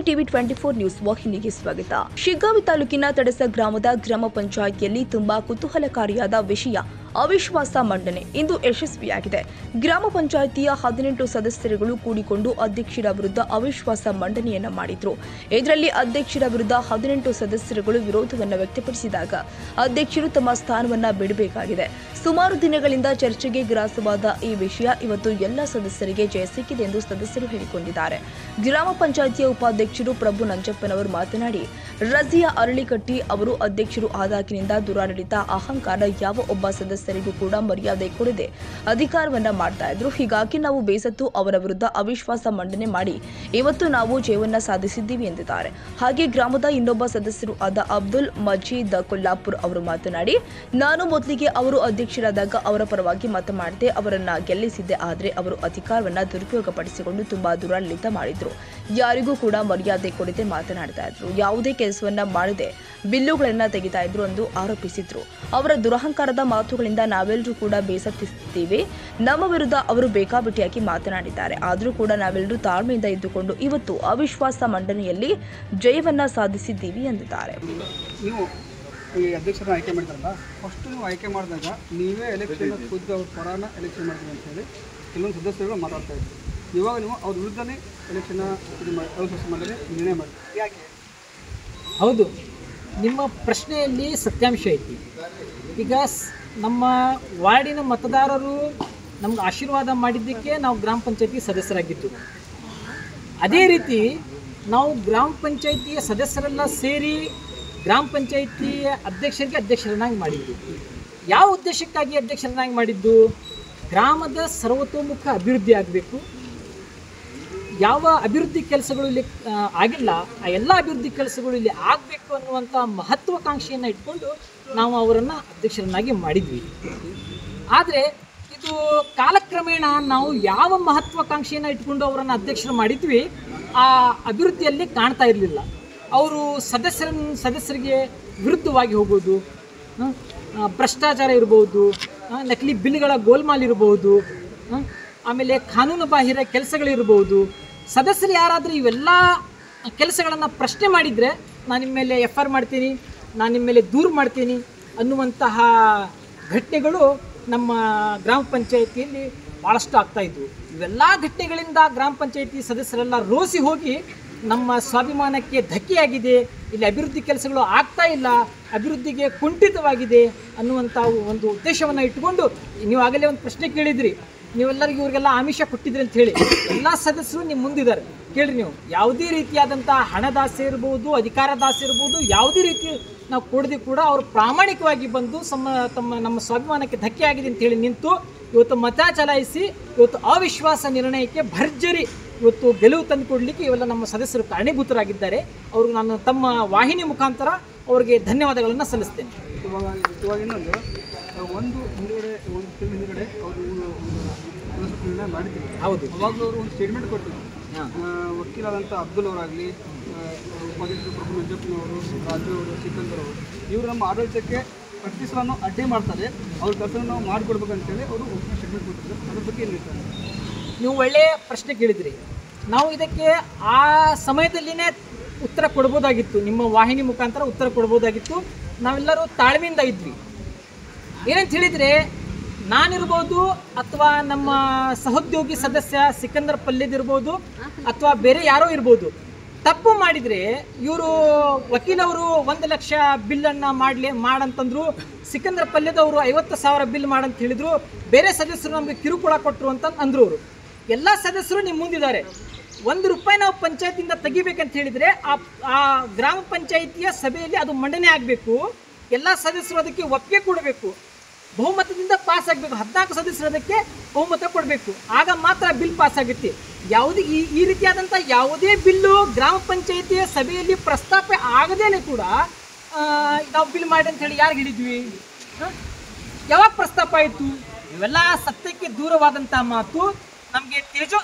TV 24 news ವಾಹಿನಿಗೆ ಸ್ವಾಗತ. ಶಿಗ್ಗಾವಿ ತಾಲೂಕಿನ ತಡಸ ಗ್ರಾಮದ ಗ್ರಾಮ ಪಂಚಾಯಿತಿಯಲ್ಲಿ ತುಂಬಾ ಕುತೂಹಲಕಾರಿಯಾದ ವಿಷಯ ಅವಿಶ್ವಾಸ ಮಂಡನೆ ಇಂದು ಯಶಸ್ವಿಯಾಗಿದೆ. ಗ್ರಾಮ ಪಂಚಾಯಿತಿಯ 18 ಸದಸ್ಯರುಗಳು ಕೂಡಿಕೊಂಡು ಅಧ್ಯಕ್ಷರ ವಿರುದ್ಧ ಅವಿಶ್ವಾಸ ಮಂಡನೆಯನ್ನ ಮಾಡಿದ್ರು. ಇದರಲ್ಲಿ ಅಧ್ಯಕ್ಷರ ವಿರುದ್ಧ 18 ಸದಸ್ಯರುಗಳು ವಿರೋಧವನ್ನು ವ್ಯಕ್ತಪಡಿಸಿದಾಗ ಅಧ್ಯಕ್ಷರು ತಮ್ಮ ಸ್ಥಾನವನ್ನ ಬಿಡಬೇಕಾಗಿದೆ. ಸುಮಾರು ದಿನಗಳಿಂದ ಚರ್ಚೆಗೆ ಗ್ರಾಸವಾದ ಈ ವಿಷಯ ಇವತ್ತು ಎಲ್ಲ ಸದಸ್ಯರಿಗೆ ಜಯ ಸಿಕ್ಕಿದೆ ಎಂದು ಸದಸ್ಯರು ಹೇಳಿಕೊಂಡಿದ್ದಾರೆ. ಗ್ರಾಮ ಪಂಚಾಯಿತಿಯ ಉಪಾಧ್ಯಕ್ಷರು ಪ್ರಭು ನಂಜಪ್ಪನವರು ಮಾತನಾಡಿ, ರಜಿಯಾ ಅರಳಿಕಟ್ಟಿ ಅವರು ಅಧ್ಯಕ್ಷರು ಆದಾಗಿನಿಂದ ದುರಾಡಳಿತ, ಅಹಂಕಾರ, ಯಾವ ಒಬ್ಬ ಸದಸ್ಯರಿಗೂ ಕೂಡ ಮರ್ಯಾದೆ ಕೊಡದೆ ಅಧಿಕಾರವನ್ನ ಮಾಡ್ತಾ ಇದ್ರು. ಹೀಗಾಗಿ ನಾವು ಬೇಸತ್ತು ಅವರ ವಿರುದ್ಧ ಅವಿಶ್ವಾಸ ಮಂಡನೆ ಮಾಡಿ ಇವತ್ತು ನಾವು ಜಯವನ್ನ ಸಾಧಿಸಿದ್ದೀವಿ ಎಂದಿದ್ದಾರೆ. ಹಾಗೆ ಗ್ರಾಮದ ಇನ್ನೊಬ್ಬ ಸದಸ್ಯರು ಆದ ಅಬ್ದುಲ್ ಮಜೀದ್ ಕೊಲ್ಲಾಪುರ್ ಅವರು ಮಾತನಾಡಿ, ನಾನು ಮೊದಲಿಗೆ ಅವರು ಅಧ್ಯಕ್ಷರಾದಾಗ ಅವರ ಪರವಾಗಿ ಮತ ಮಾಡಿದೆ, ಅವರನ್ನ ಗೆಲ್ಲಿಸಿದ್ದೆ. ಆದರೆ ಅವರು ಅಧಿಕಾರವನ್ನ ದುರುಪಯೋಗ ಪಡಿಸಿಕೊಂಡು ತುಂಬಾ ದುರಾಡಳಿತ ಮಾಡಿದ್ರು. ಯಾರಿಗೂ ಕೂಡ ಮರ್ಯಾದೆ ಕೊಡದೆ ಮಾತನಾಡ್ತಾ ಇದ್ರು. ಯಾವುದೇ ಕೆಲಸವನ್ನ ಮಾಡದೆ ಬಿಲ್ಲುಗಳನ್ನ ತೆಗಿತಾ ಇದ್ರು ಎಂದು ಆರೋಪಿಸಿದ್ರು. ಅವರ ದುರಹಂಕಾರದ ಮಾತುಗಳಿಂದ ನಾವೆಲ್ಲರೂ ಕೂಡ ಬೇಸತ್ತಿದ್ದೇವೆ. ನಮ್ಮ ವಿರುದ್ಧ ಅವರು ಬೇಕಾಬಿಟ್ಟಿಯಾಗಿ ಮಾತನಾಡಿದ್ದಾರೆ. ಆದರೂ ಕೂಡ ನಾವೆಲ್ಲರೂ ತಾಳ್ಮೆಯಿಂದ ಇದ್ದುಕೊಂಡು ಇವತ್ತು ಅವಿಶ್ವಾಸ ಮಂಡನೆಯಲ್ಲಿ ಜಯವನ್ನ ಸಾಧಿಸಿದ್ದೀವಿ ಎಂದಿದ್ದಾರೆ. ನೀವು ಈ ಅಧ್ಯಕ್ಷರನ್ನ ಆಯ್ಕೆ ಮಾಡಿದ್ರಲ್ಲ, ಫಸ್ಟ್ ನೀವು ಆಯ್ಕೆ ಮಾಡಿದಾಗ ನೀವೇ ಎಲೆಕ್ಷನ್ ಖುದ್ದು ಅವ್ರ ಪರಾನ ಎಲೆಕ್ಷನ್ ಮಾಡ್ತೀವಿ ಅಂತ ಹೇಳಿ ಕೆಲವೊಂದು ಸದಸ್ಯರುಗಳು ಮಾತಾಡ್ತಾ ಇದ್ರು. ಇವಾಗ ನೀವು ಅವ್ರ ವಿರುದ್ಧನೇ ಎಲೆಕ್ಷನ್ ಅವಿಶ್ವಾಸ ಮಂಡನೆ ನಿರ್ಣಯ ಮಾಡಿ ಯಾಕೆ? ಹೌದು, ನಿಮ್ಮ ಪ್ರಶ್ನೆಯಲ್ಲಿ ಸತ್ಯಾಂಶ ಐತಿ. ಈಗ ನಮ್ಮ ವಾರ್ಡಿನ ಮತದಾರರು ನಮ್ಗೆ ಆಶೀರ್ವಾದ ಮಾಡಿದ್ದಕ್ಕೆ ನಾವು ಗ್ರಾಮ ಪಂಚಾಯತಿ ಸದಸ್ಯರಾಗಿದ್ದು. ಅದೇ ರೀತಿ ನಾವು ಗ್ರಾಮ ಪಂಚಾಯತಿಯ ಸದಸ್ಯರೆಲ್ಲ ಸೇರಿ ಗ್ರಾಮ ಪಂಚಾಯತಿಯ ಅಧ್ಯಕ್ಷರನ್ನಾಗಿ ಮಾಡಿದ್ದು. ಯಾವ ಉದ್ದೇಶಕ್ಕಾಗಿ ಅಧ್ಯಕ್ಷರನ್ನಾಗಿ ಮಾಡಿದ್ದು? ಗ್ರಾಮದ ಸರ್ವತೋಮುಖ ಅಭಿವೃದ್ಧಿ ಆಗಬೇಕು. ಯಾವ ಅಭಿವೃದ್ಧಿ ಕೆಲಸಗಳು ಇಲ್ಲಿ ಆಗಿಲ್ಲ, ಆ ಎಲ್ಲ ಅಭಿವೃದ್ಧಿ ಕೆಲಸಗಳು ಇಲ್ಲಿ ಆಗಬೇಕು ಅನ್ನುವಂಥ ಮಹತ್ವಾಕಾಂಕ್ಷೆಯನ್ನು ಇಟ್ಕೊಂಡು ನಾವು ಅವರನ್ನು ಅಧ್ಯಕ್ಷರನ್ನಾಗಿ ಮಾಡಿದ್ವಿ. ಆದರೆ ಇದು ಕಾಲಕ್ರಮೇಣ ನಾವು ಯಾವ ಮಹತ್ವಾಕಾಂಕ್ಷೆಯನ್ನು ಇಟ್ಕೊಂಡು ಅವರನ್ನು ಅಧ್ಯಕ್ಷರು ಮಾಡಿದ್ವಿ, ಆ ಅಭಿವೃದ್ಧಿಯಲ್ಲಿ ಕಾಣ್ತಾ ಇರಲಿಲ್ಲ. ಅವರು ಸದಸ್ಯರಿಗೆ ವಿರುದ್ಧವಾಗಿ ಹೋಗೋದು, ಭ್ರಷ್ಟಾಚಾರ ಇರ್ಬೋದು, ನಕಲಿ ಬಿಲ್ಗಳ ಗೋಲ್ಮಾಲ್ ಇರ್ಬೋದು, ಆಮೇಲೆ ಕಾನೂನು ಬಾಹಿರ ಕೆಲಸಗಳಿರ್ಬೋದು. ಸದಸ್ಯರು ಯಾರಾದರೂ ಇವೆಲ್ಲ ಕೆಲಸಗಳನ್ನು ಪ್ರಶ್ನೆ ಮಾಡಿದರೆ ನಾನು ನಿಮ್ಮ ಮೇಲೆ FR ಮಾಡ್ತೀನಿ, ನಾನು ನಿಮ್ಮ ಮೇಲೆ ದೂರು ಮಾಡ್ತೀನಿ ಅನ್ನುವಂತಹ ಘಟನೆಗಳು ನಮ್ಮ ಗ್ರಾಮ ಪಂಚಾಯಿತಿಯಲ್ಲಿ ಭಾಳಷ್ಟು ಆಗ್ತಾಯಿದ್ವು. ಇವೆಲ್ಲ ಘಟನೆಗಳಿಂದ ಗ್ರಾಮ ಪಂಚಾಯಿತಿ ಸದಸ್ಯರೆಲ್ಲ ರೋಸಿ ಹೋಗಿ ನಮ್ಮ ಸ್ವಾಭಿಮಾನಕ್ಕೆ ಧಕ್ಕೆಯಾಗಿದೆ, ಇಲ್ಲಿ ಅಭಿವೃದ್ಧಿ ಕೆಲಸಗಳು ಆಗ್ತಾ ಇಲ್ಲ, ಅಭಿವೃದ್ಧಿಗೆ ಕುಂಠಿತವಾಗಿದೆ ಅನ್ನುವಂಥ ಒಂದು ಉದ್ದೇಶವನ್ನು ಇಟ್ಟುಕೊಂಡು ನೀವು ಆಗಲೇ ಒಂದು ಪ್ರಶ್ನೆ ಕೇಳಿದ್ರಿ, ನೀವೆಲ್ಲರಿಗೂ ಇವ್ರಿಗೆಲ್ಲ ಆಮಿಷ ಕೊಟ್ಟಿದ್ರಿ ಅಂತ ಹೇಳಿ. ಎಲ್ಲ ಸದಸ್ಯರು ನಿಮ್ಮ ಮುಂದಿದ್ದಾರೆ, ಕೇಳಿರಿ. ನೀವು ಯಾವುದೇ ರೀತಿಯಾದಂಥ ಹಣದಾಸೆ ಇರ್ಬೋದು, ಅಧಿಕಾರದಾಸೆ ಇರ್ಬೋದು, ಯಾವುದೇ ರೀತಿ ನಾವು ಕೊಡದೆ ಕೂಡ ಅವರು ಪ್ರಾಮಾಣಿಕವಾಗಿ ಬಂದು ನಮ್ಮ ಸ್ವಾಭಿಮಾನಕ್ಕೆ ಧಕ್ಕೆ ಆಗಿದೆ ಅಂತ ಹೇಳಿ ನಿಂತು ಇವತ್ತು ಮತ ಚಲಾಯಿಸಿ ಇವತ್ತು ಅವಿಶ್ವಾಸ ನಿರ್ಣಯಕ್ಕೆ ಭರ್ಜರಿ ಇವತ್ತು ಗೆಲುವು ತಂದು ಕೊಡಲಿಕ್ಕೆ ಇವೆಲ್ಲ ನಮ್ಮ ಸದಸ್ಯರು ಕಾರಣೀಭೂತರಾಗಿದ್ದಾರೆ. ಅವ್ರಿಗೆ ನಾನು ತಮ್ಮ ವಾಹಿನಿ ಮುಖಾಂತರ ಅವರಿಗೆ ಧನ್ಯವಾದಗಳನ್ನು ಸಲ್ಲಿಸ್ತೇನೆ. ಇವಾಗ ಇನ್ನೊಂದು ಹಿಂದುಗಡೆ ಅವರು ನಿರ್ಣಯ ಮಾಡಿದ್ರು. ಹೌದು, ಅವಾಗ ಅವರು ಒಂದು ಸ್ಟೇಟ್ಮೆಂಟ್ ಕೊಟ್ಟಿದ್ರು. ವಕೀಲರಾದಂಥ ಅಬ್ದುಲ್ ಅವರಾಗಲಿ, ಉಪಾಧ್ಯಕ್ಷರು ಪ್ರಭು ನಂಜಪ್ಪನವರು, ರಾಜು ಅವರು, ಸಿಕಂದರ್ ಅವರು, ಇವರು ನಮ್ಮ ಆಡಳಿತಕ್ಕೆ ಪ್ರತಿ ಸಲನೂ ಅಡ್ಡಿ ಮಾಡ್ತಾರೆ, ಅವ್ರ ಕೆಲಸ ನಾವು ಮಾಡಿಕೊಡ್ಬೇಕಂತೇಳಿ ಅವರು ಸ್ಟೇಟ್ಮೆಂಟ್ ಕೊಟ್ಟಿದ್ರು. ಅದ್ರ ಬಗ್ಗೆ ಏನು ಹೇಳ್ತಾರೆ? ನೀವು ಒಳ್ಳೆಯ ಪ್ರಶ್ನೆ ಕೇಳಿದ್ರಿ. ನಾವು ಇದಕ್ಕೆ ಆ ಸಮಯದಲ್ಲಿನೇ ಉತ್ತರ ಕೊಡ್ಬೋದಾಗಿತ್ತು, ನಿಮ್ಮ ವಾಹಿನಿ ಮುಖಾಂತರ ಉತ್ತರ ಕೊಡ್ಬೋದಾಗಿತ್ತು. ನಾವೆಲ್ಲರೂ ತಾಳ್ಮೆಯಿಂದ ಇದ್ವಿ. ಏನಂತ ಹೇಳಿದರೆ, ನಾನಿರ್ಬೋದು ಅಥವಾ ನಮ್ಮ ಸಹೋದ್ಯೋಗಿ ಸದಸ್ಯ ಸಿಕಂದರ್ ಪಲ್ಯದಿರ್ಬೋದು ಅಥವಾ ಬೇರೆ ಯಾರೋ ಇರ್ಬೋದು, ತಪ್ಪು ಮಾಡಿದರೆ ಇವರು ವಕೀಲವರು 1 ಲಕ್ಷ ಬಿಲ್ಲನ್ನು ಮಾಡಂತಂದ್ರು, ಸಿಕಂದರ್ ಪಲ್ಯದವರು 50,000 ಬಿಲ್ ಮಾಡಂತ ಹೇಳಿದರು, ಬೇರೆ ಸದಸ್ಯರು ನಮಗೆ ಕಿರುಕುಳ ಕೊಟ್ಟರು ಅಂತ ಅಂದರು. ಅವರು ಎಲ್ಲ ಸದಸ್ಯರು ನಿಮ್ಮ ಮುಂದಿದ್ದಾರೆ. 1 ರೂಪಾಯಿ ನಾವು ಪಂಚಾಯತಿಯಿಂದ ತೆಗಿಬೇಕಂತ ಹೇಳಿದರೆ ಆ ಗ್ರಾಮ ಪಂಚಾಯಿತಿಯ ಸಭೆಯಲ್ಲಿ ಅದು ಮಂಡನೆ ಆಗಬೇಕು. ಎಲ್ಲ ಸದಸ್ಯರು ಅದಕ್ಕೆ ಒಪ್ಪಿಗೆ ಕೊಡಬೇಕು, ಬಹುಮತದಿಂದ ಪಾಸ್ ಆಗಬೇಕು. 14 ಸದಸ್ಯರು ಅದಕ್ಕೆ ಬಹುಮತ ಕೊಡಬೇಕು, ಆಗ ಮಾತ್ರ ಬಿಲ್ ಪಾಸ್ ಆಗುತ್ತೆ. ಯಾವುದೇ ಈ ರೀತಿಯಾದಂಥ ಯಾವುದೇ ಬಿಲ್ಲು ಗ್ರಾಮ ಪಂಚಾಯಿತಿಯ ಸಭೆಯಲ್ಲಿ ಪ್ರಸ್ತಾಪ ಆಗದೇನೆ ಕೂಡ ನಾವು ಬಿಲ್ ಮಾಡಿ ಅಂತ ಹೇಳಿ ಯಾರು ಹೇಳಿದ್ವಿ? ಯಾವಾಗ ಪ್ರಸ್ತಾಪ ಆಯಿತು? ಇವೆಲ್ಲ ಸತ್ಯಕ್ಕೆ ದೂರವಾದಂಥ ಮಾತು. ನಮಗೆ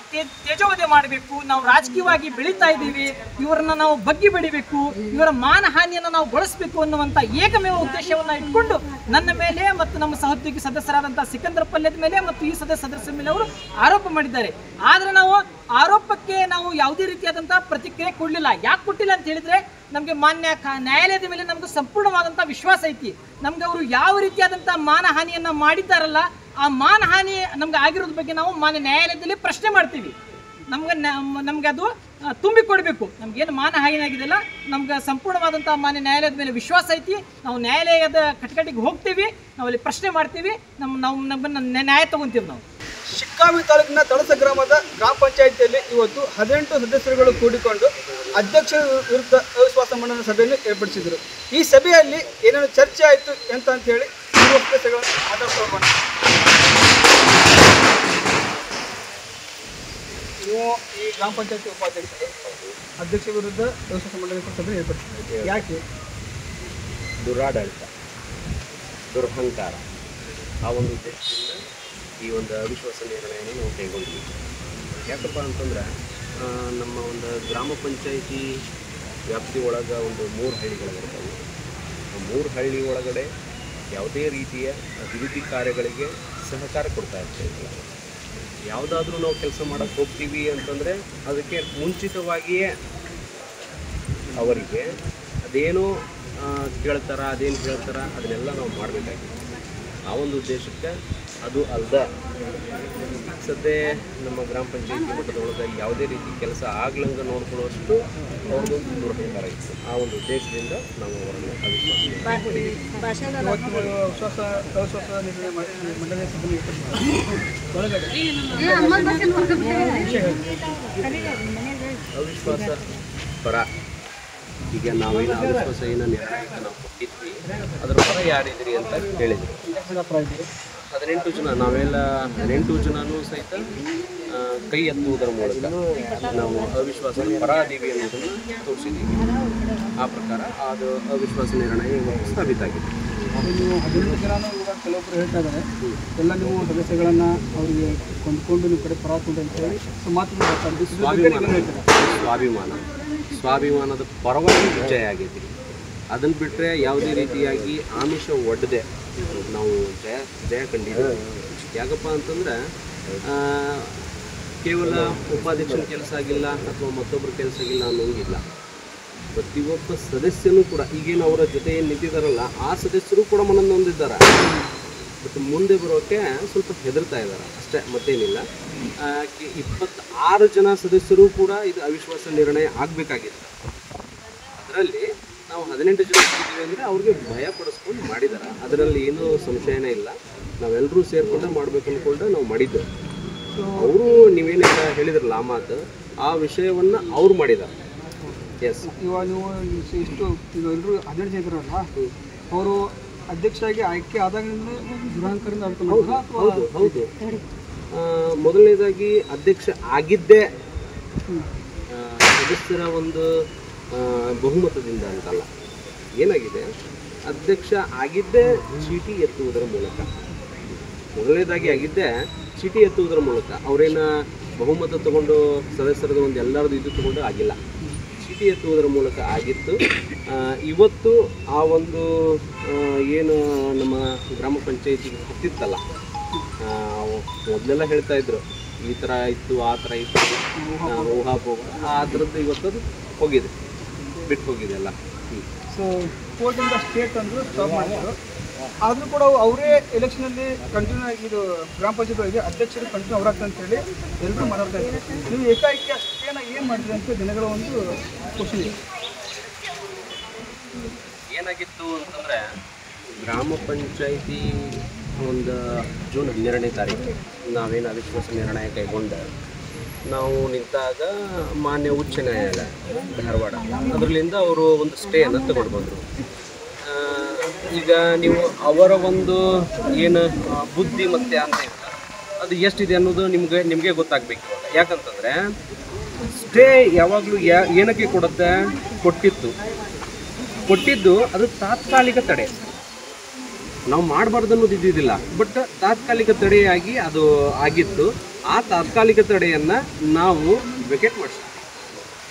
ತೇಜೋವಧೆ ಮಾಡಬೇಕು, ನಾವು ರಾಜಕೀಯವಾಗಿ ಬೆಳೀತಾ ಇದ್ದೀವಿ, ಇವರನ್ನ ನಾವು ಬಗ್ಗಿ ಬೆಳಿಬೇಕು, ಇವರ ಮಾನಹಾನಿಯನ್ನು ನಾವು ಬಳಸಬೇಕು ಅನ್ನುವಂಥ ಏಕಮೇವ ಉದ್ದೇಶವನ್ನು ಇಟ್ಕೊಂಡು ನನ್ನ ಮೇಲೆ ಮತ್ತು ನಮ್ಮ ಸಹೋದ್ಯೋಗಿ ಸದಸ್ಯರಾದಂಥ ಸಿಕಂದರ್ ಪಲ್ಯದ ಮೇಲೆ ಮತ್ತು ಈ ಸದಸ್ಯರ ಮೇಲೆ ಅವರು ಆರೋಪ ಮಾಡಿದ್ದಾರೆ. ಆದರೆ ನಾವು ಆರೋಪಕ್ಕೆ ನಾವು ಯಾವುದೇ ರೀತಿಯಾದಂಥ ಪ್ರತಿಕ್ರಿಯೆ ಕೊಡಲಿಲ್ಲ. ಯಾಕೆ ಕೊಟ್ಟಿಲ್ಲ ಅಂತ ಹೇಳಿದ್ರೆ, ನಮಗೆ ಮಾನ್ಯ ನ್ಯಾಯಾಲಯದ ಮೇಲೆ ನಮ್ಗೆ ಸಂಪೂರ್ಣವಾದಂಥ ವಿಶ್ವಾಸ ಐತಿ. ನಮ್ಗೆ ಅವರು ಯಾವ ರೀತಿಯಾದಂಥ ಮಾನಹಾನಿಯನ್ನು ಮಾಡಿದ್ದಾರಲ್ಲ, ಆ ಮಾನಹಾನಿ ನಮ್ಗೆ ಆಗಿರೋದ್ರ ಬಗ್ಗೆ ನಾವು ಮಾನ್ಯ ನ್ಯಾಯಾಲಯದಲ್ಲಿ ಪ್ರಶ್ನೆ ಮಾಡ್ತೀವಿ. ನಮ್ಗೆ ಅದು ತುಂಬಿಕೊಡ್ಬೇಕು. ನಮ್ಗೇನು ಮಾನಹಾನಿ ಆಗಿದೆಯಲ್ಲ, ನಮ್ಗೆ ಸಂಪೂರ್ಣವಾದಂಥ ಮಾನ್ಯ ನ್ಯಾಯಾಲಯದ ಮೇಲೆ ವಿಶ್ವಾಸ ಐತಿ. ನಾವು ನ್ಯಾಯಾಲಯದ ಕಟಕಟಿಗೆ ಹೋಗ್ತೀವಿ, ನಾವಲ್ಲಿ ಪ್ರಶ್ನೆ ಮಾಡ್ತೀವಿ, ನಮ್ಮನ್ನು ನ್ಯಾಯ ತಗೊಂತೀವಿ. ನಾವು ಶಿಗ್ಗಾಂವಿ ತಾಲೂಕಿನ ತಳಸ ಗ್ರಾಮದ ಗ್ರಾಮ ಪಂಚಾಯಿತಿಯಲ್ಲಿ ಇವತ್ತು 18 ಸದಸ್ಯರುಗಳು ಕೂಡಿಕೊಂಡು ಅಧ್ಯಕ್ಷರ ವಿರುದ್ಧ ಅವಿಶ್ವಾಸ ಮಂಡನೆ ಸಭೆಯನ್ನು ಏರ್ಪಡಿಸಿದರು. ಈ ಸಭೆಯಲ್ಲಿ ಏನೇನು ಚರ್ಚೆ ಆಯಿತು ಅಂತ ಹೇಳಿ ಮಾತಾಡ್ಕೊಳ್ಳೋಣ. ನೀವು ಈ ಗ್ರಾಮ ಪಂಚಾಯತಿ ಉಪಾಧ್ಯಕ್ಷರು ಅಧ್ಯಕ್ಷರ ವಿರುದ್ಧ ಅವಿಶ್ವಾಸ ಮಂಡನೆ ಸಭೆ ಏರ್ಪಡಿಸಿದ್ದಾರೆ. ಯಾಕೆ? ದುರಾಡಳಿತ, ದುರಹಂಕಾರ, ಆ ಒಂದು ಉದ್ದೇಶದಿಂದ ಈ ಒಂದು ಅವಿಶ್ವಾಸ ನಿರ್ಣಯವನ್ನು ನಾವು ಕೈಗೊಂಡ್ವಿ. ಯಾಕಪ್ಪ ಅಂತಂದ್ರೆ ನಮ್ಮ ಒಂದು ಗ್ರಾಮ ಪಂಚಾಯಿತಿ ವ್ಯಾಪ್ತಿ ಒಳಗೆ ಒಂದು 3 ಹಳ್ಳಿಗಳಿರ್ತವೆ. ಆ 3 ಹಳ್ಳಿ ಒಳಗಡೆ ಯಾವುದೇ ರೀತಿಯ ಅಭಿವೃದ್ಧಿ ಕಾರ್ಯಗಳಿಗೆ ಸಹಕಾರ ಕೊಡ್ತಾ ಇರ್ತೀವಿ. ಯಾವುದಾದ್ರೂ ನಾವು ಕೆಲಸ ಮಾಡೋಕ್ಕೆ ಹೋಗ್ತೀವಿ ಅಂತಂದರೆ ಅದಕ್ಕೆ ಮುಂಚಿತವಾಗಿಯೇ ಅವರಿಗೆ ಅದೇನೋ ಕೇಳ್ತಾರ, ಅದೇನು ಹೇಳ್ತಾರ ಅದನ್ನೆಲ್ಲ ನಾವು ಮಾಡಬೇಕಾಗಿದೆ. ಆ ಒಂದು ಉದ್ದೇಶಕ್ಕೆ ಅದು ಅಲ್ದ ಸದ್ಯ ನಮ್ಮ ಗ್ರಾಮ ಪಂಚಾಯತಿ ಮಟ್ಟದೊಳಗೆ ಯಾವುದೇ ರೀತಿ ಕೆಲಸ ಆಗ್ಲಂಗೆ ನೋಡ್ಕೊಳ್ಳೋಷ್ಟು ಅವ್ರದ್ದೊಂದು ದುರಹಂಕಾರ ಇತ್ತು. ಆ ಒಂದು ಉದ್ದೇಶದಿಂದ ನಾವು ಅವರನ್ನು ಅವಿಶ್ವಾಸ ಪರ ಈಗ ನಾವೇನು ಅವಿಶ್ವಾಸ ಏನೋ ನಿರ್ಣಯಕ್ಕೆ ನಾವು ಕೊಟ್ಟಿದ್ವಿ, ಅದರ ಪರ ಯಾರಿದ್ರಿ ಅಂತ ಕೇಳಿದ್ವಿ. 18 ಜನ, ನಾವೆಲ್ಲ 18 ಜನನೂ ಸಹಿತ ಕೈ ಎತ್ತುವುದರ ಮೂಲಕ ನಾವು ಅವಿಶ್ವಾಸ ಪರ ಅದೀವಿ ಅನ್ನೋದನ್ನು ತೋರಿಸಿದ್ದೀವಿ. ಆ ಪ್ರಕಾರ ಅದು ಅವಿಶ್ವಾಸ ನಿರ್ಣಯ ಸಾಬೀತಾಗಿದೆ. ನೀವು 18 ಜನನೂ ಇವಾಗ ಕೆಲವೊಬ್ಬರು ಹೇಳ್ತಾ ಇದ್ದಾರೆ, ಎಲ್ಲ ನೀವು ಸದಸ್ಯಗಳನ್ನು ಅವರಿಗೆ ಕೊಂಡ್ಕೊಂಡು ನಿಮ್ಮ ಕಡೆ ಪರ ಕೊಂಡು ಅಂತ ಹೇಳಿ ಸ್ವಾಭಿಮಾನದ ಪರವಾಗಿ ವಿಜಯ ಆಗೈತಿ. ಅದನ್ನು ಬಿಟ್ಟರೆ ಯಾವುದೇ ರೀತಿಯಾಗಿ ಆಮಿಷ ಒಡ್ಡದೆ ನಾವು ಜಯ ಕಂಡಿದ್ದೀವಿ. ಯಾಕಪ್ಪ ಅಂತಂದ್ರೆ ಕೇವಲ ಉಪಾಧ್ಯಕ್ಷನ ಕೆಲಸ ಆಗಿಲ್ಲ ಅಥವಾ ಮತ್ತೊಬ್ಬರ ಕೆಲಸ ಆಗಿಲ್ಲ ಅನ್ನೋಂಗಿಲ್ಲ. ಪ್ರತಿಯೊಬ್ಬ ಸದಸ್ಯನೂ ಕೂಡ ಈಗೇನು ಅವರ ಜೊತೆ ಏನು ನಿಂತಿದ್ದಾರಲ್ಲ, ಆ ಸದಸ್ಯರು ಕೂಡ ಮನನ್ನು ಹೊಂದಿದ್ದಾರೆ. ಮತ್ತು ಮುಂದೆ ಬರೋಕ್ಕೆ ಸ್ವಲ್ಪ ಹೆದರ್ತಾ ಇದ್ದಾರೆ ಅಷ್ಟೇ, ಮತ್ತೇನಿಲ್ಲ. 26 ಜನ ಸದಸ್ಯರು ಕೂಡ ಇದು ಅವಿಶ್ವಾಸ ನಿರ್ಣಯ ಆಗಬೇಕಾಗಿತ್ತು. ಅದರಲ್ಲಿ ನಾವು 18 ಜನ ಇದ್ದೀವಿ ಅಂದರೆ ಅವ್ರಿಗೆ ಭಯ ಪಡಿಸ್ಕೊಂಡು ಮಾಡಿದ್ದಾರೆ. ಅದರಲ್ಲಿ ಏನೂ ಸಂಶಯನೇ ಇಲ್ಲ. ನಾವೆಲ್ಲರೂ ಸೇರಿಕೊಂಡೆ ಮಾಡಬೇಕು ಅಂದ್ಕೊಂಡು ನಾವು ಮಾಡಿದ್ದು. ಅವರು ನೀವೇನೆಲ್ಲ ಹೇಳಿದ್ರಲ್ಲ ಆ ಮಾತು, ಆ ವಿಷಯವನ್ನು ಅವ್ರು ಮಾಡಿದ್ದಾರೆ. ಎಸ್, ಇವಾಗ ನೀವು ಇಷ್ಟು ಈಗ ಎಲ್ಲರೂ 18 ಜನ ಇದ್ದಾರಲ್ಲ, ಅವರು ಅಧ್ಯಕ್ಷರಾಗಿ ಆಯ್ಕೆ ಆದಾಗಿಂದ ದುರಹಂಕಾರದಿಂದ ಹೌದು. ಮೊದಲನೇದಾಗಿ ಅಧ್ಯಕ್ಷ ಆಗಿದ್ದೇ ಸದಸ್ಯರ ಒಂದು ಬಹುಮತದಿಂದ ಅಂತಲ್ಲ. ಏನಾಗಿದೆ, ಅಧ್ಯಕ್ಷ ಆಗಿದ್ದೇ ಚೀಟಿ ಎತ್ತುವುದರ ಮೂಲಕ, ಮೊದಲನೇದಾಗಿ ಆಗಿದ್ದೇ ಚೀಟಿ ಎತ್ತುವುದರ ಮೂಲಕ. ಅವರೇನ ಬಹುಮತ ತಗೊಂಡು ಸದಸ್ಯರದ ಒಂದು ಎಲ್ಲರದ್ದು ಇದು ತಗೊಂಡು ಆಗಿಲ್ಲ, ಚೀಟಿ ಎತ್ತುವುದರ ಮೂಲಕ ಆಗಿತ್ತು. ಇವತ್ತು ಆ ಒಂದು ಏನು ನಮ್ಮ ಗ್ರಾಮ ಪಂಚಾಯಿತಿಗೆ ಹತ್ತಿತ್ತಲ್ಲ, ಮೊದಲೆಲ್ಲ ಹೇಳ್ತಾ ಇದ್ರು ಈ ಥರ ಇತ್ತು, ಆ ಥರ ಇತ್ತು, ಊಹಾಪೋಹ, ಆ ಥರದ್ದು ಇವತ್ತದು ಹೋಗಿದೆ, ಬಿಟ್ಟು ಹೋಗಿದೆ ಎಲ್ಲ. ಸೊ ಕೋರ್ಟಿಂದ ಸ್ಟೇಟ್ ಅಂದರು ಸ್ಟಾಪ್ ಮಾಡಿದ್ರು. ಆದರೂ ಕೂಡ ಅವರೇ ಎಲೆಕ್ಷನಲ್ಲಿ ಕಂಟಿನ್ಯೂ ಆಗಿದ್ದು ಗ್ರಾಮ ಪಂಚಾಯತ್ ಅಧ್ಯಕ್ಷರು ಕಂಟಿನ್ಯೂ ಅವರಾಗ್ತದೆ ಅಂತೇಳಿ ಎಲ್ಲರೂ ಮಾತಾಡ್ತಾ ಇದ್ದಾರೆ. ನೀವು ಏಕಾಏಕಿ ಅಷ್ಟೇನ ಏನು ಮಾಡಿದ್ರಿ ಅಂತ ದಿನಗಳ ಒಂದು ಕ್ವಶನ್ ಇದೆ. ಏನಾಗಿತ್ತು ಅಂತಂದರೆ, ಗ್ರಾಮ ಪಂಚಾಯಿತಿ ಒಂದು ಜೂನ್ 12ನೇ ತಾರೀಕು ನಾವೇನು ಅವಿಶ್ವಾಸ ನಿರ್ಣಯ ಕೈಗೊಂಡು ನಾವು ನಿಂತಾಗ ಮಾನ್ಯ ಉಚ್ಚ ನ್ಯಾಯಾಲಯ ಧಾರವಾಡ ಅದರಲ್ಲಿಂದ ಅವರು ಒಂದು ಸ್ಟೇಯನ್ನು ತಗೊಂಡು ಬಂದರು. ಈಗ ನೀವು ಅವರ ಒಂದು ಏನು ಬುದ್ಧಿಮತ್ತೆ ಅಂತ ಅದು ಎಷ್ಟಿದೆ ಅನ್ನೋದು ನಿಮಗೆ ಗೊತ್ತಾಗಬೇಕು. ಯಾಕಂತಂದರೆ ಸ್ಟೇ ಯಾವಾಗಲೂ ಏನಕ್ಕೆ ಕೊಟ್ಟಿದ್ದು ಅದು ತಾತ್ಕಾಲಿಕ ತಡೆ. ನಾವು ಮಾಡಬಾರ್ದು ಅನ್ನೋದು ಇದ್ದಿದ್ದಿಲ್ಲ, ಬಟ್ ತಾತ್ಕಾಲಿಕ ತಡೆಯಾಗಿ ಅದು ಆಗಿತ್ತು. ಆ ತಾತ್ಕಾಲಿಕ ತಡೆಯನ್ನು ನಾವು ವೆಕೆಟ್ ಮಾಡಿಸಿದ್ವಿ.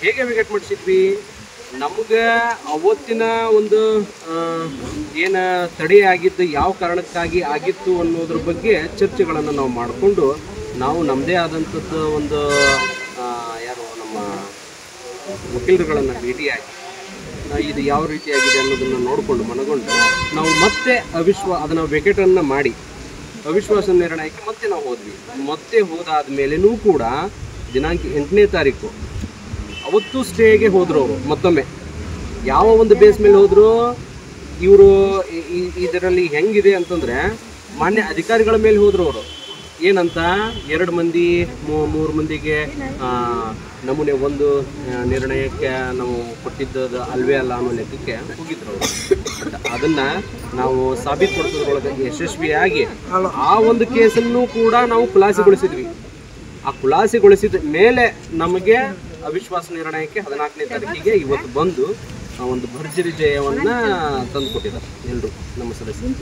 ಹೇಗೆ ವೆಕೆಟ್ ಮಾಡಿಸಿದ್ವಿ? ನಮ್ಗೆ ಅವತ್ತಿನ ಒಂದು ಏನು ತಡೆ ಆಗಿದ್ದು ಯಾವ ಕಾರಣಕ್ಕಾಗಿ ಆಗಿತ್ತು ಅನ್ನೋದ್ರ ಬಗ್ಗೆ ಚರ್ಚೆಗಳನ್ನು ನಾವು ಮಾಡಿಕೊಂಡು ನಾವು ನಮ್ಮದೇ ಆದಂಥದ್ದು ಒಂದು ಯಾರು ನಮ್ಮ ವಕೀಲರುಗಳನ್ನು ಭೇಟಿಯಾಗಿ ಇದು ಯಾವ ರೀತಿಯಾಗಿದೆ ಅನ್ನೋದನ್ನು ನೋಡಿಕೊಂಡು ಮನಗೊಂಡು ನಾವು ಮತ್ತೆ ಅದನ್ನು ವೆಕೆಟನ್ನು ಮಾಡಿ ಅವಿಶ್ವಾಸ ನಿರ್ಣಯಕ್ಕೆ ಮತ್ತೆ ನಾವು ಹೋದ್ವಿ. ಮತ್ತೆ ಹೋದಾದ ಮೇಲೆನೂ ಕೂಡ ದಿನಾಂಕ 8ನೇ ತಾರೀಕು ಅವತ್ತು ಸ್ಟೇಗೆ ಹೋದರು ಅವರು. ಮತ್ತೊಮ್ಮೆ ಯಾವ ಒಂದು ಬೇಸ್ ಮೇಲೆ ಹೋದರು ಇವರು, ಇದರಲ್ಲಿ ಹೆಂಗಿದೆ ಅಂತಂದರೆ ಮಾನ್ಯ ಅಧಿಕಾರಿಗಳ ಮೇಲೆ ಹೋದರು ಅವರು. ಏನಂತ 2 ಮಂದಿ 3 ಮಂದಿಗೆ ನಮೂನೆ ಒಂದು ನಿರ್ಣಯಕ್ಕೆ ನಾವು ಕೊಟ್ಟಿದ್ದು ಅಲ್ವೇ ಅಲ್ಲ ಅನ್ನೋ ಲೆಕ್ಕಕ್ಕೆ ಹೋಗಿದ್ರು ಅವರು. ಬಟ್ ಅದನ್ನು ನಾವು ಸಾಬೀತುಪಡಿಸೋದ್ರೊಳಗೆ ಯಶಸ್ವಿಯಾಗಿ ಆ ಒಂದು ಕೇಸನ್ನು ಕೂಡ ನಾವು ಖುಲಾಸೆಗೊಳಿಸಿದ್ವಿ. ಆ ಖುಲಾಸೆಗೊಳಿಸಿದ ಮೇಲೆ ನಮಗೆ ಅವಿಶ್ವಾಸ ನಿರ್ಣಯಕ್ಕೆ 14ನೇ ತಾರೀಕಿಗೆ ಇವತ್ತು ಬಂದು ಒಂದು ಭರ್ಜರಿ ಜಯವನ್ನು ತಂದು ಕೊಟ್ಟಿದ್ದಾರೆ ಎಲ್ಲರೂ ನಮ್ಮ ಸದಸ್ಯರು.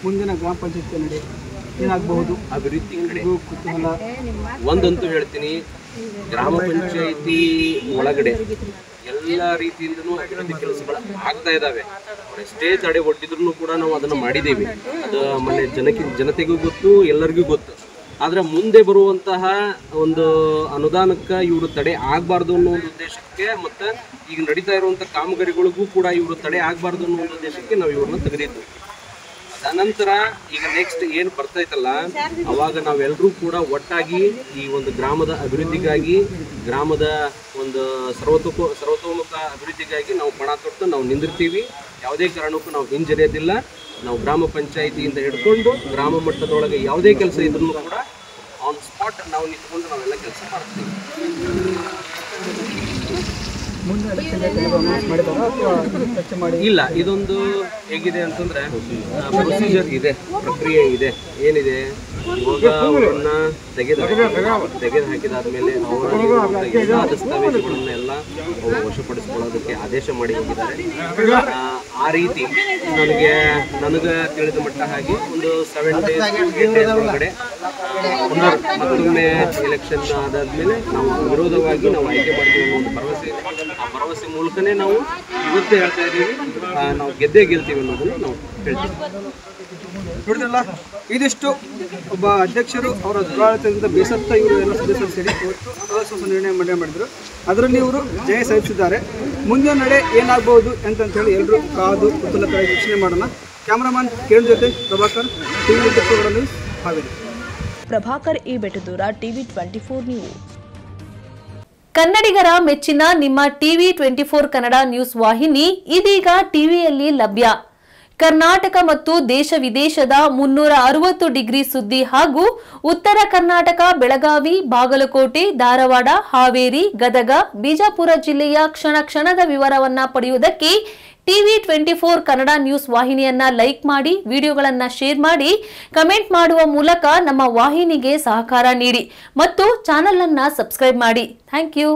ಮುಂದಿನ ಗ್ರಾಮ ಪಂಚಾಯತ್ ನಡೆ ಏನಾಗಬಹುದು ಅಭಿವೃದ್ಧಿ ಕಡೆ ಕುತೂಹಲ ಒಂದಂತೂ ಹೇಳ್ತೀನಿ, ಗ್ರಾಮ ಪಂಚಾಯಿತಿ ಒಳಗಡೆ ಎಲ್ಲ ರೀತಿಯಿಂದನೂ ಅಭಿವೃದ್ಧಿ ಕೆಲಸಗಳು ಆಗ್ತಾ ಇದ್ದಾವೆ. ಎಷ್ಟೇ ತಡೆ ಒಡ್ಡಿದ್ರು ಕೂಡ ನಾವು ಅದನ್ನು ಮಾಡಿದ್ದೀವಿ. ಅದು ಮೊನ್ನೆ ಜನತೆಗೂ ಗೊತ್ತು, ಎಲ್ಲರಿಗೂ ಗೊತ್ತು. ಆದರೆ ಮುಂದೆ ಬರುವಂತಹ ಒಂದು ಅನುದಾನಕ್ಕೆ ಇವರು ತಡೆ ಆಗಬಾರ್ದು ಅನ್ನೋ ಒಂದು ಉದ್ದೇಶಕ್ಕೆ ಮತ್ತು ಈಗ ನಡೀತಾ ಇರುವಂಥ ಕಾಮಗಾರಿಗಳಿಗೂ ಕೂಡ ಇವರು ತಡೆ ಆಗಬಾರ್ದು ಅನ್ನೋ ಒಂದು ಉದ್ದೇಶಕ್ಕೆ ನಾವು ಇವ್ರನ್ನ ತೆಗೆದಿದ್ದು. ಅನಂತರ ಈಗ ನೆಕ್ಸ್ಟ್ ಏನು ಬರ್ತೈತಲ್ಲ, ಅವಾಗ ನಾವೆಲ್ಲರೂ ಕೂಡ ಒಟ್ಟಾಗಿ ಈ ಒಂದು ಗ್ರಾಮದ ಅಭಿವೃದ್ಧಿಗಾಗಿ, ಗ್ರಾಮದ ಒಂದು ಸರ್ವತೋಮುಖ ಅಭಿವೃದ್ಧಿಗಾಗಿ ನಾವು ಪಣ ತೊಟ್ಟು ನಾವು ನಿಂದಿರ್ತೀವಿ. ಯಾವುದೇ ಕಾರಣಕ್ಕೂ ನಾವು ಹಿಂಜರಿಯೋದಿಲ್ಲ. ನಾವು ಗ್ರಾಮ ಪಂಚಾಯಿತಿಯಿಂದ ಹಿಡ್ಕೊಂಡು ಗ್ರಾಮ ಮಟ್ಟದೊಳಗೆ ಯಾವುದೇ ಕೆಲಸ ಇದ್ರೂ ಕೂಡ ಆನ್ ಸ್ಪಾಟ್ ನಾವು ನಿಂತ್ಕೊಂಡು ನಾವೆಲ್ಲ ಕೆಲಸ ಮಾಡ್ತೀವಿ. ಇಲ್ಲ, ಇದೊಂದು ಹೇಗಿದೆ ಅಂತಂದ್ರೆ ಪ್ರೊಸೀಜರ್ ಇದೆ, ಪ್ರಕ್ರಿಯೆ ಇದೆ. ಏನಿದೆ, ಇವಾಗ ಅವರನ್ನ ತೆಗೆದು ಹಾಕಿದಾದ್ಮೇಲೆ ಅವರ ಎಲ್ಲ ದಸ್ತಾವೇಜುಗಳನ್ನೆಲ್ಲ ವಶಪಡಿಸ್ಕೊಳ್ಳೋದಕ್ಕೆ ಆದೇಶ ಮಾಡಿ ಹೋಗಿದ್ದಾರೆ. ಆ ರೀತಿ ನನಗೆ ತಿಳಿದ ಮಟ್ಟ ಹಾಗೆ ಒಂದು 7 days ಒಳಗಡೆ ಮತ್ತೊಮ್ಮೆ ಎಲೆಕ್ಷನ್ ಆದಾದ್ಮೇಲೆ ನಾವು ವಿರೋಧವಾಗಿ ನಾವು ಆಯ್ಕೆ ಮಾಡ್ತೀವಿ ಅನ್ನೋ ಒಂದು ಭರವಸೆ ಇದೆ. ಆ ಭರವಸೆ ಮೂಲಕನೇ ನಾವು ಇವತ್ತೇ ಹೇಳ್ತಾ ಇದ್ದೀವಿ, ನಾವು ಗೆಲ್ತೀವಿ ಅನ್ನೋದನ್ನು ನಾವು ಹೇಳ್ತೀವಿ. ನೋಡಿದ್ರಲ್ಲ, ಇದಿಷ್ಟು ಒಬ್ಬ ಅಧ್ಯಕ್ಷರು ಅವರ ದುರಾಡಳಿತದಿಂದ ಬೇಸತ್ತ ಇವರು ಎಲ್ಲ ಸದಸ್ಯರು ಸೇರಿ ಇವತ್ತು ಅವಿಶ್ವಾಸ ನಿರ್ಣಯ ಮಾಡಿದರು. ಅದರಲ್ಲಿ ಇವರು ಜಯ ಸಾಧಿಸಿದ್ದಾರೆ. ಮುಂದಿನ ನಡೆ ಏನಾಗಬಹುದು ಅಂತಂತೇಳಿ ಎಲ್ಲರೂ ಕಾದು ಕುತೂಹಲಕಾರಿ ವೀಕ್ಷಣೆ ಮಾಡೋಣ. ಕ್ಯಾಮರಾಮನ್ ಕಿರಣ್ ಜೊತೆ ಪ್ರಭಾಕರ್, ಟಿವಿ ನ್ಯೂಸ್ ಹಾವೇರಿ. ಪ್ರಭಾಕರ್ ಈ ಬೆಟ್ಟದೂರ, ಟಿವಿ 24 ನ್ಯೂಸ್. ಕನ್ನಡಿಗರ ಮೆಚ್ಚಿನ ನಿಮ್ಮ ಟಿವಿ 24 ಕನ್ನಡ ನ್ಯೂಸ್ ವಾಹಿನಿ ಇದೀಗ ಟಿವಿಯಲ್ಲಿ ಲಭ್ಯ. ಕರ್ನಾಟಕ ಮತ್ತು ದೇಶ ವಿದೇಶದ 360 ಡಿಗ್ರಿ ಸುದ್ದಿ ಹಾಗೂ ಉತ್ತರ ಕರ್ನಾಟಕ, ಬೆಳಗಾವಿ, ಬಾಗಲಕೋಟೆ, ಧಾರವಾಡ, ಹಾವೇರಿ, ಗದಗ, ಬಿಜಾಪುರ ಜಿಲ್ಲೆಯ ಕ್ಷಣ ಕ್ಷಣದ ವಿವರವನ್ನ ಪಡೆಯುವುದಕ್ಕೆ ಟಿವಿ 24 ಕನ್ನಡ ನ್ಯೂಸ್ ವಾಹಿನಿಯನ್ನ ಲೈಕ್ ಮಾಡಿ, ವಿಡಿಯೋಗಳನ್ನ ಶೇರ್ ಮಾಡಿ, ಕಮೆಂಟ್ ಮಾಡುವ ಮೂಲಕ ನಮ್ಮ ವಾಹಿನಿಗೆ ಸಹಕಾರ ನೀಡಿ ಮತ್ತು ಚಾನೆಲ್ ಅನ್ನ ಸಬ್ಸ್ಕ್ರೈಬ್ ಮಾಡಿ. Thank you.